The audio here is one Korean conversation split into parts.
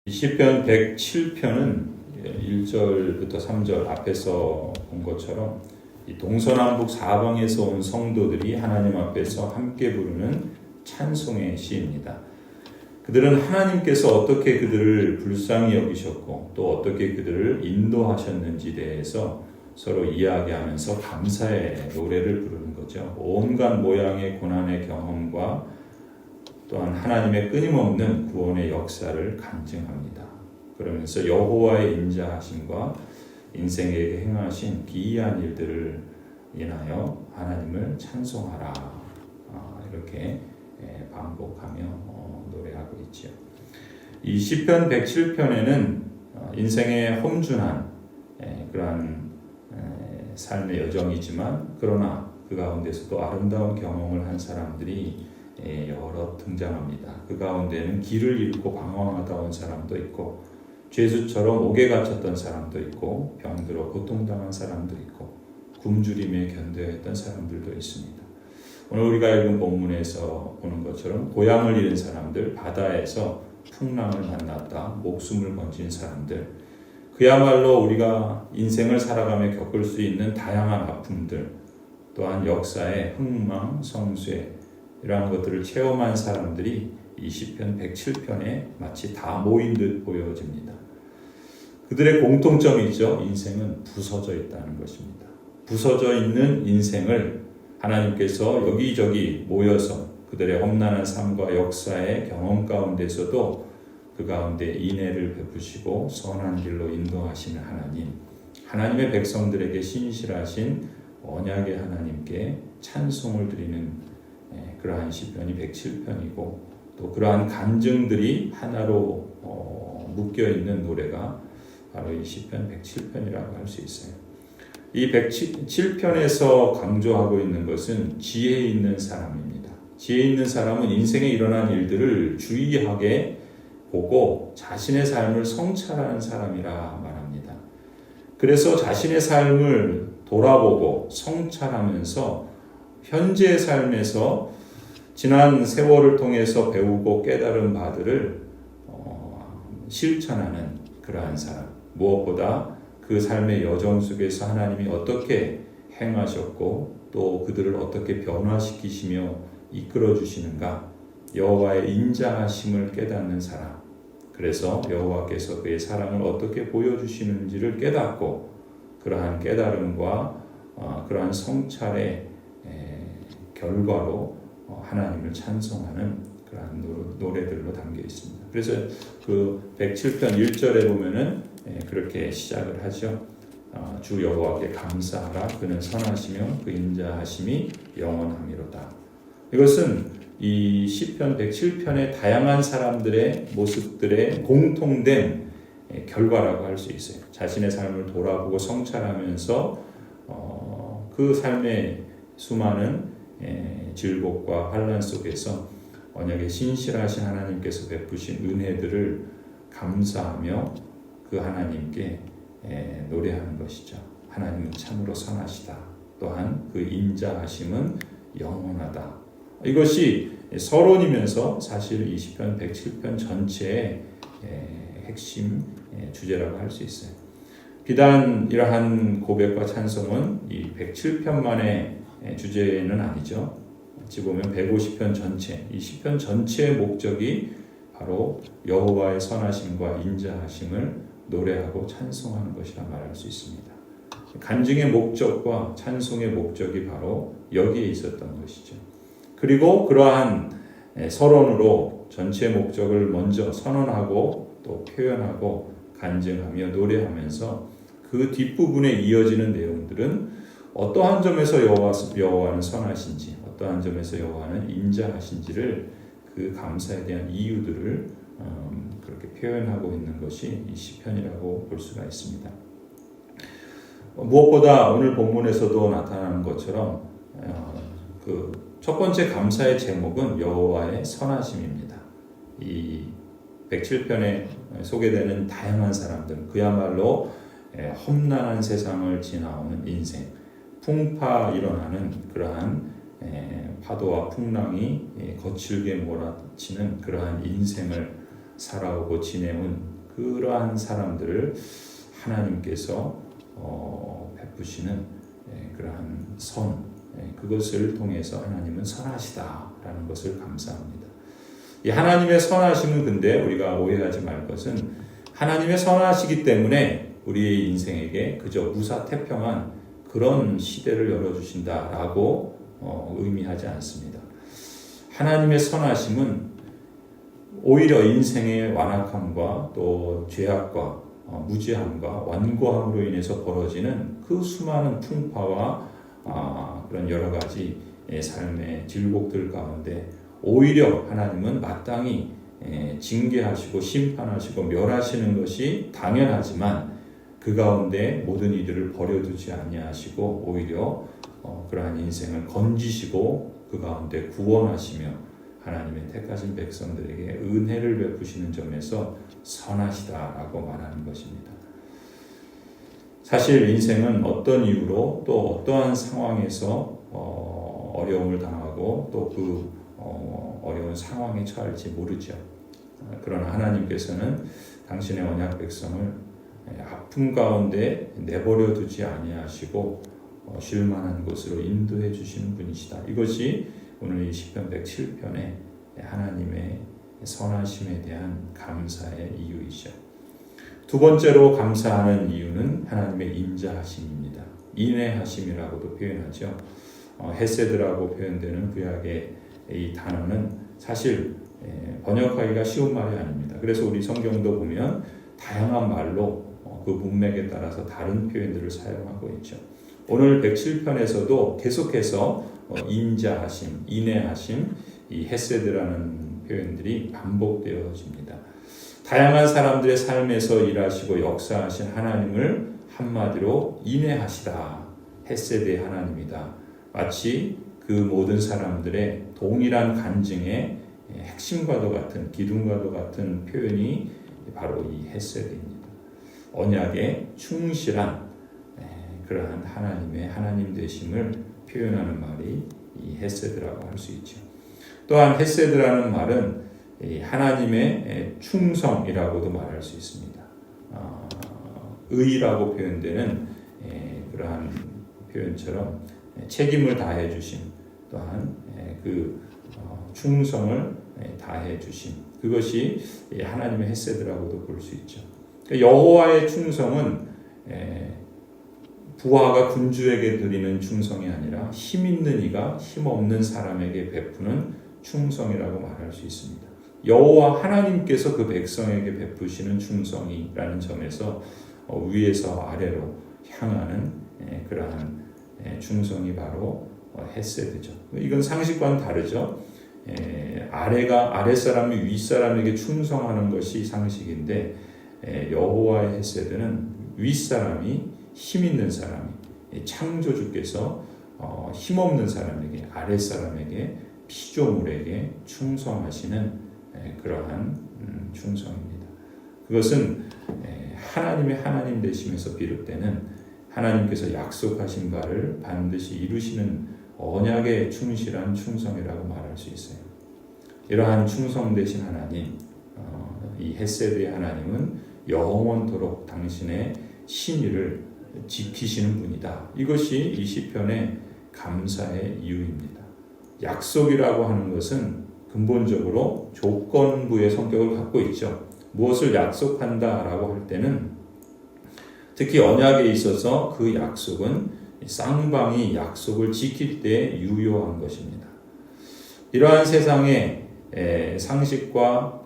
시편 107편은 1절부터 3절 앞에서 본 것처럼 이 동서남북 사방에서 온 성도들이 하나님 앞에서 함께 부르는 찬송의 시입니다. 그들은 하나님께서 어떻게 그들을 불쌍히 여기셨고 또 어떻게 그들을 인도하셨는지 대해서 서로 이야기하면서 감사의 노래를 부르는 거죠. 온갖 모양의 고난의 경험과 또한 하나님의 끊임없는 구원의 역사를 간증합니다. 그러면서 여호와의 인자하심과 인생에게 행하신 기이한 일들을 인하여 하나님을 찬송하라. 이렇게 반복하며 노래하고 있죠. 이 시편 107편에는 인생의 험준한 그러한 삶의 여정이지만 그러나 그 가운데서도 아름다운 경험을 한 사람들이 여러 등장합니다. 그 가운데는 길을 잃고 방황하다 온 사람도 있고 죄수처럼 옥에 갇혔던 사람도 있고 병들어 고통당한 사람도 있고 굶주림에 견뎌야 했던 사람들도 있습니다. 오늘 우리가 읽은 본문에서 보는 것처럼 고향을 잃은 사람들, 바다에서 풍랑을 만났다 목숨을 건진 사람들, 그야말로 우리가 인생을 살아가며 겪을 수 있는 다양한 아픔들, 또한 역사의 흥망, 성쇠 이러한 것들을 체험한 사람들이 이 시편 107편에 마치 다 모인 듯 보여집니다. 그들의 공통점이 있죠. 인생은 부서져 있다는 것입니다. 부서져 있는 인생을 하나님께서 여기저기 모여서 그들의 험난한 삶과 역사의 경험 가운데서도 그 가운데 인애를 베푸시고 선한 길로 인도하시는 하나님, 하나님의 백성들에게 신실하신 언약의 하나님께 찬송을 드리는 그러한 시편이 107편이고 또 그러한 간증들이 하나로 묶여있는 노래가 바로 이 시편 107편이라고 할 수 있어요. 이 107편에서 강조하고 있는 것은 지혜 있는 사람입니다. 지혜 있는 사람은 인생에 일어난 일들을 주의하게 보고 자신의 삶을 성찰하는 사람이라 말합니다. 그래서 자신의 삶을 돌아보고 성찰하면서 현재의 삶에서 지난 세월을 통해서 배우고 깨달은 바들을 실천하는 그러한 사람, 무엇보다 그 삶의 여정 속에서 하나님이 어떻게 행하셨고 또 그들을 어떻게 변화시키시며 이끌어 주시는가, 여호와의 인자하심을 깨닫는 사람, 그래서 여호와께서 그의 사랑을 어떻게 보여주시는지를 깨닫고 그러한 깨달음과 그러한 성찰의 결과로 하나님을 찬송하는 그러한 노래들로 담겨 있습니다. 그래서 그 107편 1절에 보면은 그렇게 시작을 하죠. 주 여호와께 감사하라. 그는 선하시며 그 인자하심이 영원함이로다. 이것은 이 시편 107편의 다양한 사람들의 모습들의 공통된 결과라고 할 수 있어요. 자신의 삶을 돌아보고 성찰하면서 그 삶의 수많은 질곡과 환난 속에서 언약에 신실하신 하나님께서 베푸신 은혜들을 감사하며 그 하나님께 노래하는 것이죠. 하나님은 참으로 선하시다. 또한 그 인자하심은 영원하다. 이것이 서론이면서 사실 이 시편 107편 전체의 핵심 주제라고 할 수 있어요. 비단 이러한 고백과 찬송은 이 107편만의 주제는 아니죠. 어찌 보면 150편 전체, 이 시편 전체의 목적이 바로 여호와의 선하심과 인자하심을 노래하고 찬송하는 것이라 말할 수 있습니다. 간증의 목적과 찬송의 목적이 바로 여기에 있었던 것이죠. 그리고 그러한 서론으로 전체 목적을 먼저 선언하고 또 표현하고 간증하며 노래하면서 그 뒷부분에 이어지는 내용들은 어떠한 점에서 여호와는 선하신지, 어떠한 점에서 여호와는 인자하신지를 그 감사에 대한 이유들을 그렇게 표현하고 있는 것이 이 시편이라고 볼 수가 있습니다. 무엇보다 오늘 본문에서도 나타나는 것처럼 그 첫 번째 감사의 제목은 여호와의 선하심입니다. 이 107편에 소개되는 다양한 사람들, 그야말로 험난한 세상을 지나오는 인생, 풍파 일어나는 그러한 파도와 풍랑이 거칠게 몰아치는 그러한 인생을 살아오고 지내온 그러한 사람들을 하나님께서 베푸시는 그러한 선, 그것을 통해서 하나님은 선하시다라는 것을 감사합니다. 이 하나님의 선하심은 근데 우리가 오해하지 말 것은 하나님의 선하시기 때문에 우리의 인생에게 그저 무사태평한 그런 시대를 열어주신다라고 의미하지 않습니다. 하나님의 선하심은 오히려 인생의 완악함과 또 죄악과 무지함과 완고함으로 인해서 벌어지는 그 수많은 풍파와 그런 여러 가지 삶의 질곡들 가운데 오히려 하나님은 마땅히 징계하시고 심판하시고 멸하시는 것이 당연하지만 그 가운데 모든 이들을 버려두지 아니하시고 오히려 그러한 인생을 건지시고 그 가운데 구원하시며 하나님의 택하신 백성들에게 은혜를 베푸시는 점에서 선하시다라고 말하는 것입니다. 사실 인생은 어떤 이유로 또 어떠한 상황에서 어려움을 당하고 또 그 어려운 상황에 처할지 모르죠. 그러나 하나님께서는 당신의 언약 백성을 아픔 가운데 내버려 두지 아니하시고 쉴 만한 곳으로 인도해 주시는 분이시다. 이것이 오늘 이 시편 107편의 하나님의 선하심에 대한 감사의 이유이죠. 두 번째로 감사하는 이유는 하나님의 인자하심입니다. 인애하심이라고도 표현하죠. 헤세드라고 표현되는 구약의 이 단어는 사실 번역하기가 쉬운 말이 아닙니다. 그래서 우리 성경도 보면 다양한 말로 그 문맥에 따라서 다른 표현들을 사용하고 있죠. 오늘 107편에서도 계속해서 인자하심, 인애하심, 이 헤세드라는 표현들이 반복되어집니다. 다양한 사람들의 삶에서 일하시고 역사하신 하나님을 한마디로 인애하시다, 헤세드의 하나님이다. 마치 그 모든 사람들의 동일한 간증의 핵심과도 같은, 기둥과도 같은 표현이 바로 이 헤세드입니다. 언약에 충실한 그러한 하나님의 하나님 되심을 표현하는 말이 이 헤세드라고 할 수 있죠. 또한 헤세드라는 말은 하나님의 충성이라고도 말할 수 있습니다. 의라고 표현되는 그러한 표현처럼 책임을 다해 주심, 또한 그 충성을 다해 주심, 그것이 하나님의 헤세드라고도 볼 수 있죠. 여호와의 충성은 부하가 군주에게 드리는 충성이 아니라 힘 있는 이가 힘 없는 사람에게 베푸는 충성이라고 말할 수 있습니다. 여호와 하나님께서 그 백성에게 베푸시는 충성이라는 점에서 위에서 아래로 향하는 그러한 충성이 바로 헤세드죠. 이건 상식과는 다르죠. 아랫사람이 윗사람에게 충성하는 것이 상식인데 여호와의 헤세드는 윗사람이 힘 있는 사람이 창조주께서 힘없는 사람에게 아랫사람에게 피조물에게 충성하시는 그러한 충성입니다. 그것은 하나님의 하나님 되심에서 비롯되는 하나님께서 약속하신 바를 반드시 이루시는 언약에 충실한 충성이라고 말할 수 있어요. 이러한 충성 되신 하나님, 이 헤세드의 하나님은 영원토록 당신의 신의를 지키시는 분이다. 이것이 이 시편의 감사의 이유입니다. 약속이라고 하는 것은 근본적으로 조건부의 성격을 갖고 있죠. 무엇을 약속한다라고 할 때는 특히 언약에 있어서 그 약속은 쌍방이 약속을 지킬 때 유효한 것입니다. 이러한 세상의 상식과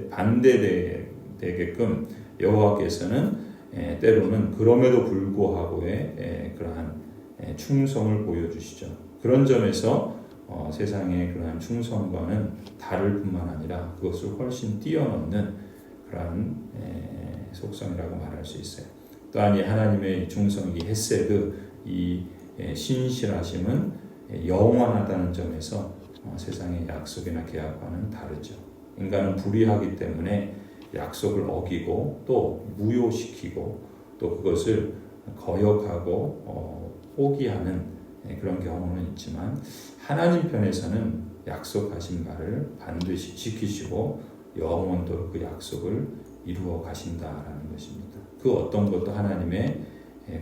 반대되게끔 여호와께서는 때로는 그럼에도 불구하고의 그러한 충성을 보여주시죠. 그런 점에서 세상의 그러한 충성과는 다를 뿐만 아니라 그것을 훨씬 뛰어넘는 그러한 속성이라고 말할 수 있어요. 또한 이 하나님의 충성, 이 헤세드, 이 신실하심은 영원하다는 점에서 세상의 약속이나 계약과는 다르죠. 인간은 불의하기 때문에 약속을 어기고 또 무효시키고 또 그것을 거역하고 포기하는 그런 경우는 있지만 하나님 편에서는 약속하신 바를 반드시 지키시고 영원토록 그 약속을 이루어 가신다라는 것입니다. 그 어떤 것도 하나님의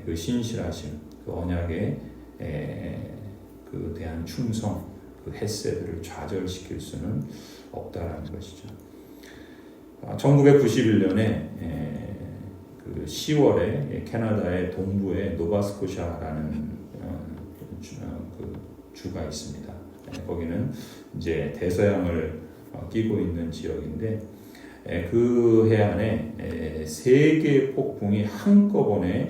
그 신실하심, 그 언약에 그 대한 충성, 그 헤세드를 좌절시킬 수는 없다라는 것이죠. 1991년에 그 10월에 캐나다의 동부의 노바스코샤라는 그 주가 있습니다. 거기는 이제 대서양을 끼고 있는 지역인데 그 해안에 3개의 폭풍이 한꺼번에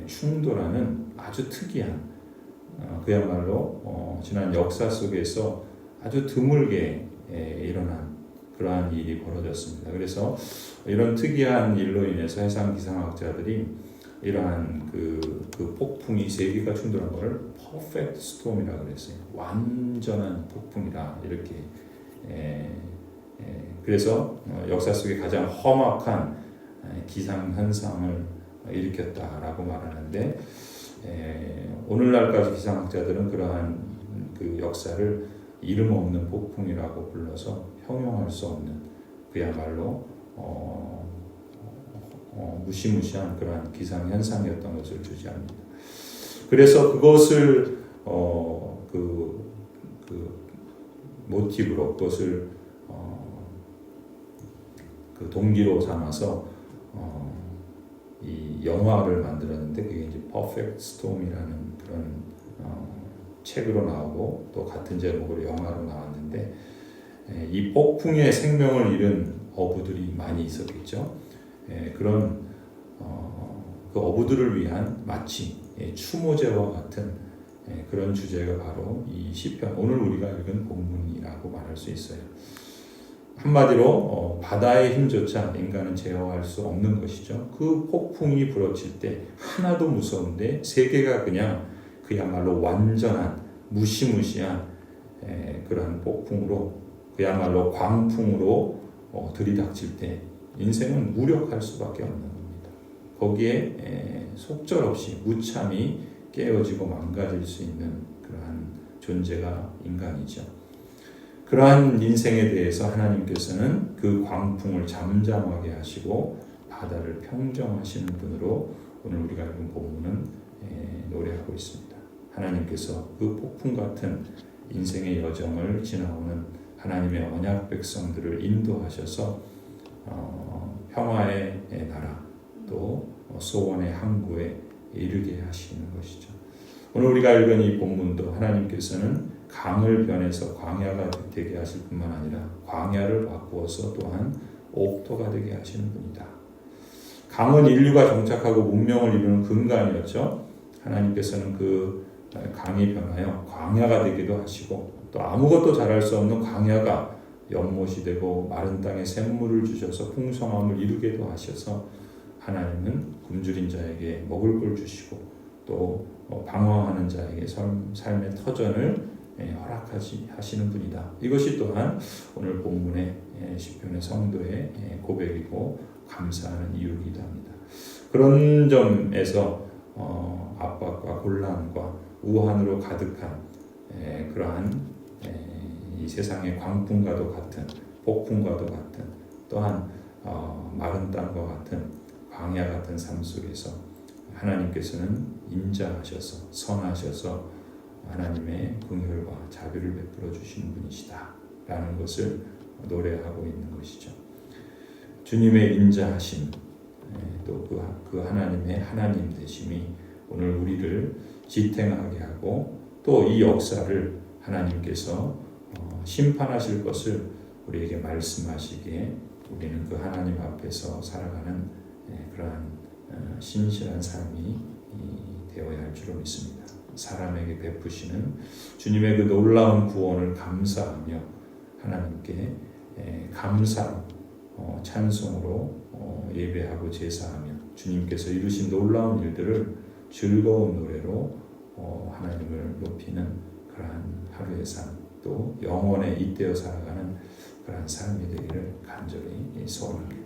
충돌하는 아주 특이한 그야말로 지난 역사 속에서 아주 드물게 일어난 그러한 일이 벌어졌습니다. 그래서 이런 특이한 일로 인해서 해상 기상학자들이 이러한 그 폭풍이 3개가 충돌한 것을 퍼펙트 스톰이라고 그랬어요. 완전한 폭풍이다 이렇게. 그래서 역사 속에 가장 험악한 기상 현상을 일으켰다라고 말하는데 오늘날까지 기상학자들은 그러한 그 역사를 이름 없는 폭풍이라고 불러서 형용할 수 없는 그야말로 무시무시한 그러한 기상 현상이었던 것을 주지합니다. 그래서 그것을 그 모티브로 그것을 그 동기로 삼아서 이 영화를 만들었는데 그게 이제 Perfect Storm이라는 그런 책으로 나오고 또 같은 제목으로 영화로 나왔는데 이 폭풍의 생명을 잃은 어부들이 많이 있었겠죠. 그런 그 어부들을 위한 마치 추모제와 같은 그런 주제가 바로 이 시편 오늘 우리가 읽은 본문이라고 말할 수 있어요. 한마디로 바다의 힘조차 인간은 제어할 수 없는 것이죠. 그 폭풍이 불어칠 때 하나도 무서운데 3개가 그냥 그야말로 완전한 무시무시한 그러한 폭풍으로 그야말로 광풍으로 들이닥칠 때 인생은 무력할 수밖에 없는 겁니다. 거기에 속절없이 무참히 깨어지고 망가질 수 있는 그러한 존재가 인간이죠. 그러한 인생에 대해서 하나님께서는 그 광풍을 잠잠하게 하시고 바다를 평정하시는 분으로 오늘 우리가 읽은 본문은 노래하고 있습니다. 하나님께서 그 폭풍 같은 인생의 여정을 지나오는 하나님의 언약 백성들을 인도하셔서 평화의 나라 또 소원의 항구에 이르게 하시는 것이죠. 오늘 우리가 읽은 이 본문도 하나님께서는 강을 변해서 광야가 되게 하실 뿐만 아니라 광야를 바꾸어서 또한 옥토가 되게 하시는 분이다. 강은 인류가 정착하고 문명을 이루는 근간이었죠. 하나님께서는 그 강이 변하여 광야가 되기도 하시고 또 아무것도 자랄 수 없는 광야가 연못이 되고 마른 땅에 샘물을 주셔서 풍성함을 이루게도 하셔서 하나님은 굶주린 자에게 먹을 걸 주시고 또 방황하는 자에게 삶의 터전을 허락하시는 분이다. 이것이 또한 오늘 본문의 시편의 성도의 고백이고 감사하는 이유이기도 합니다. 그런 점에서 압박과 곤란과 우환으로 가득한 그러한 이 세상의 광풍과도 같은 폭풍과도 같은 또한 마른 땅과 같은 광야 같은 삶 속에서 하나님께서는 인자하셔서 선하셔서 하나님의 긍휼과 자비를 베풀어 주시는 분이시다 라는 것을 노래하고 있는 것이죠. 주님의 인자하심 또 그 하나님의 하나님 되심이 오늘 우리를 지탱하게 하고 또 이 역사를 하나님께서 심판하실 것을 우리에게 말씀하시기에 우리는 그 하나님 앞에서 살아가는 그러한 신실한 삶이 되어야 할 줄로 믿습니다. 사람에게 베푸시는 주님의 그 놀라운 구원을 감사하며 하나님께 감사로 찬송으로 예배하고 제사하며 주님께서 이루신 놀라운 일들을 즐거운 노래로 하나님을 높이는 그러한 하루의 삶 또 영원에 잇대어 살아가는 그러한 삶이 되기를 간절히 소원합니다.